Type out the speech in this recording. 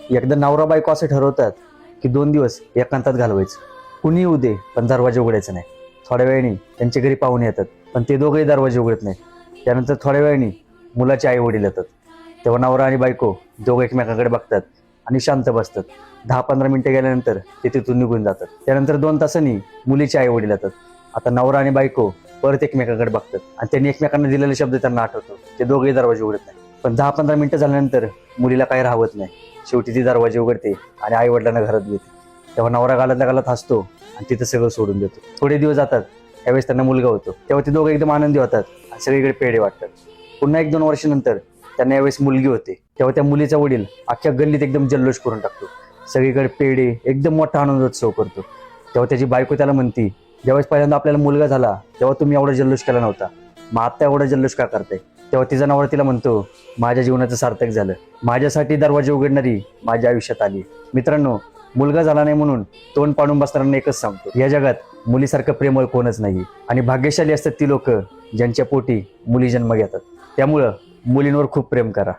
एकदा नवरा बायको असे ठरवतात की 2 दिवस एकांतात घालवायचं. कुणी येऊ दे पण दरवाजा उघडायचा नाही. थोड्या वेळाने त्यांच्या घरी पाहुणे येतात पण ते दोघेही दरवाजे उघडत नाहीत. त्यानंतर थोड्या वेळाने मुलाचे आई वडील येतात. तेव्हा नवरा आणि बायको दोघं एकमेकांकडे बघतात आणि शांत बसतात. 10-15 मिनिटं गेल्यानंतर ते तिथून निघून जातात. त्यानंतर 2 तासांनी मुलीचे आई वडील येतात. आता नवरा आणि बायको परत एकमेकांकडे बघतात आणि त्यांनी एकमेकांना दिलेले शब्द त्यांना आठवतो. ते दोघेही दरवाजे उघडत नाही. पण 10-15 मिनिटं झाल्यानंतर मुलीला काही राहत नाही. शेवटी ती दरवाजे उघडते आणि आई वडिलांना घरात घेते. तेव्हा नवरा गालातल्या गालात हसतो आणि तिथं सगळं सोडून देतो. थोडे दिवस जातात. त्यावेळेस त्यांना मुलगा होतो. तेव्हा ते दोघं एकदम आनंदी होतात आणि सगळीकडे पेढे वाटतात. पुन्हा 1-2 वर्षानंतर त्यांना यावेळेस मुलगी होते. तेव्हा त्या मुलीचा वडील अख्ख्या गल्लीत एकदम जल्लोष करून टाकतो. सगळीकडे पेढे, एकदम मोठा आनंदोत्सव करतो. तेव्हा त्याची बायको त्याला म्हणती, ज्यावेळेस पहिल्यांदा आपल्याला मुलगा झाला तेव्हा तुम्ही एवढा जल्लोष केला नव्हता, मग आता एवढा जल्लोष का करताय? तेव्हा तिचा नवरा तिला म्हणतो, माझ्या जीवनाचं सार्थक झालं. माझ्यासाठी दरवाजे उघडणारी माझ्या आयुष्यात आली. मित्रांनो, मुलगा झाला नाही म्हणून तोंड पाडून बसणाऱ्यांना एकच सांगतो, या जगात मुलीसारखं प्रेमळ कोणच नाही. आणि भाग्यशाली असतात ती लोक ज्यांच्या पोटी मुली जन्म घेतात. त्यामुळं मुलींवर खूप प्रेम करा.